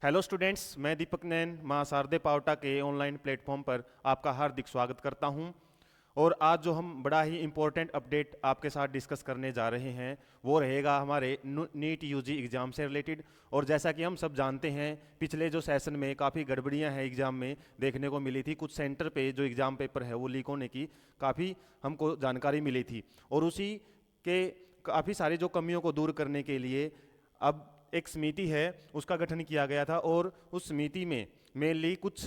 Hello students, मैं दीपक नैन मां शारदे पावटा के ऑनलाइन प्लेटफॉर्म पर आपका हार्दिक स्वागत करता हूं। और आज जो हम बड़ा ही इम्पोर्टेंट अपडेट आपके साथ डिस्कस करने जा रहे हैं वो रहेगा हमारे नीट यूजी एग्ज़ाम से रिलेटेड। और जैसा कि हम सब जानते हैं, पिछले जो सेशन में काफ़ी गड़बड़ियां हैं एग्ज़ाम में देखने को मिली थी। कुछ सेंटर पे जो एग्ज़ाम पेपर है वो लीक होने की काफ़ी हमको जानकारी मिली थी। और उसी के काफ़ी सारी जो कमियों को दूर करने के लिए अब एक समिति है उसका गठन किया गया था। और उस समिति में मेनली कुछ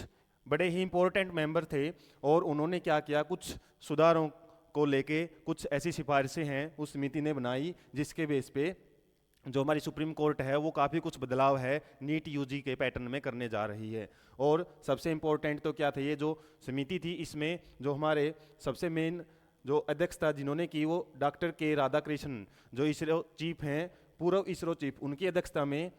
बड़े ही इंपॉर्टेंट मेंबर थे और उन्होंने क्या किया, कुछ सुधारों को लेके कुछ ऐसी सिफारिशें हैं उस समिति ने बनाई जिसके बेस पे जो हमारी सुप्रीम कोर्ट है वो काफ़ी कुछ बदलाव है नीट यूजी के पैटर्न में करने जा रही है। और सबसे इम्पोर्टेंट तो क्या था, ये जो समिति थी इसमें जो हमारे सबसे मेन जो अध्यक्ष था जिन्होंने की वो डॉक्टर के राधाकृष्णन, जो इसरो चीफ हैं, पूर्व इसरो चीफ, उनकी अध्यक्षता में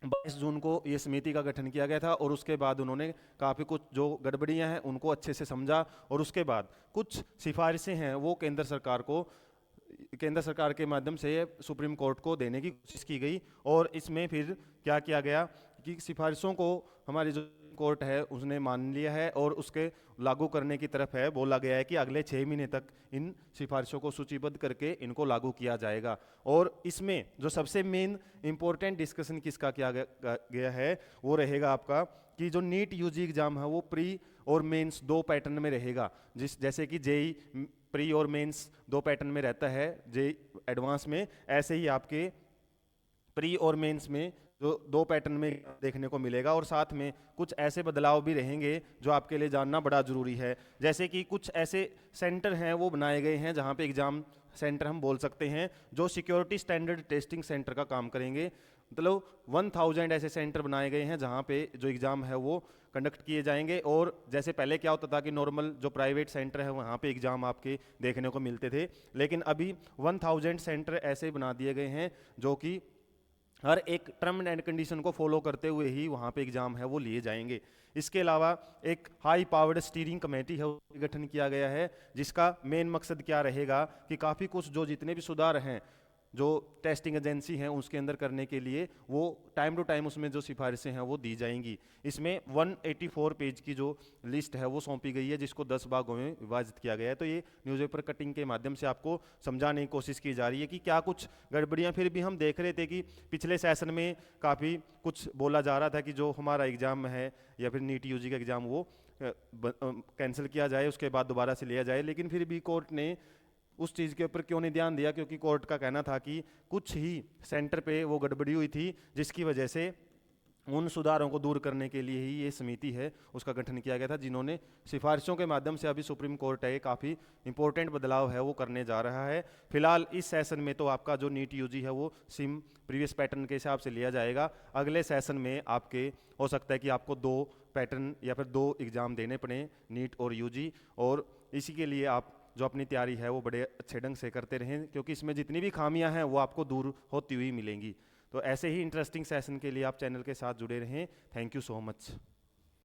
22 जून को ये समिति का गठन किया गया था। और उसके बाद उन्होंने काफ़ी कुछ जो गड़बड़ियां हैं उनको अच्छे से समझा और उसके बाद कुछ सिफारिशें हैं वो केंद्र सरकार के माध्यम से सुप्रीम कोर्ट को देने की कोशिश की गई। और इसमें फिर क्या किया गया कि सिफारिशों को हमारी जो कोर्ट है उसने मान लिया है और उसके लागू करने की तरफ है। बोला गया है कि अगले 6 महीने तक इन सिफारिशों को सूचीबद्ध करके इनको लागू किया जाएगा। और इसमें जो सबसे मेन इंपॉर्टेंट डिस्कशन किसका किया गया है वो रहेगा आपका कि जो नीट यूजी एग्जाम है वो प्री और मेंस दो पैटर्न में रहेगा। जैसे कि जेई प्री और मेंस दो पैटर्न में रहता है जेई एडवांस में, ऐसे ही आपके प्री और मेंस में जो दो पैटर्न में देखने को मिलेगा। और साथ में कुछ ऐसे बदलाव भी रहेंगे जो आपके लिए जानना बड़ा ज़रूरी है। जैसे कि कुछ ऐसे सेंटर हैं वो बनाए गए हैं जहां पे एग्ज़ाम सेंटर हम बोल सकते हैं जो सिक्योरिटी स्टैंडर्ड टेस्टिंग सेंटर का काम करेंगे। मतलब 1000 ऐसे सेंटर बनाए गए हैं जहां पे जो एग्ज़ाम है वो कंडक्ट किए जाएंगे। और जैसे पहले क्या होता था कि नॉर्मल जो प्राइवेट सेंटर है वहाँ पे एग्ज़ाम आपके देखने को मिलते थे, लेकिन अभी 1000 सेंटर ऐसे बना दिए गए हैं जो कि हर एक टर्म एंड कंडीशन को फॉलो करते हुए ही वहाँ पे एग्ज़ाम है वो लिए जाएंगे। इसके अलावा एक हाई पावर्ड स्टीयरिंग कमेटी है उसका गठन किया गया है जिसका मेन मकसद क्या रहेगा कि काफ़ी कुछ जो जितने भी सुधार हैं जो टेस्टिंग एजेंसी हैं उसके अंदर करने के लिए वो टाइम टू टाइम उसमें जो सिफारिशें हैं वो दी जाएंगी। इसमें 184 पेज की जो लिस्ट है वो सौंपी गई है जिसको 10 भागों में विभाजित किया गया है। तो ये न्यूज़पेपर कटिंग के माध्यम से आपको समझाने की कोशिश की जा रही है कि क्या कुछ गड़बड़ियाँ फिर भी हम देख रहे थे कि पिछले सेशन में काफ़ी कुछ बोला जा रहा था कि जो हमारा एग्ज़ाम है या फिर नीट यूजी का एग्ज़ाम वो कैंसिल किया जाए, उसके बाद दोबारा से लिया जाए। लेकिन फिर भी कोर्ट ने उस चीज़ के ऊपर क्यों नहीं ध्यान दिया, क्योंकि कोर्ट का कहना था कि कुछ ही सेंटर पे वो गड़बड़ी हुई थी जिसकी वजह से उन सुधारों को दूर करने के लिए ही ये समिति है उसका गठन किया गया था, जिन्होंने सिफारिशों के माध्यम से अभी सुप्रीम कोर्ट है काफ़ी इंपॉर्टेंट बदलाव है वो करने जा रहा है। फिलहाल इस सेशन में तो आपका जो नीट यूजी है वो सिम प्रीवियस पैटर्न के हिसाब से लिया जाएगा। अगले सेशन में आपके हो सकता है कि आपको 2 पैटर्न या फिर 2 एग्ज़ाम देने पड़े, नीट और यूजी। और इसी के लिए आप जो अपनी तैयारी है वो बड़े अच्छे ढंग से करते रहें, क्योंकि इसमें जितनी भी खामियां हैं वो आपको दूर होती हुई मिलेंगी। तो ऐसे ही इंटरेस्टिंग सेशन के लिए आप चैनल के साथ जुड़े रहें। Thank you so much.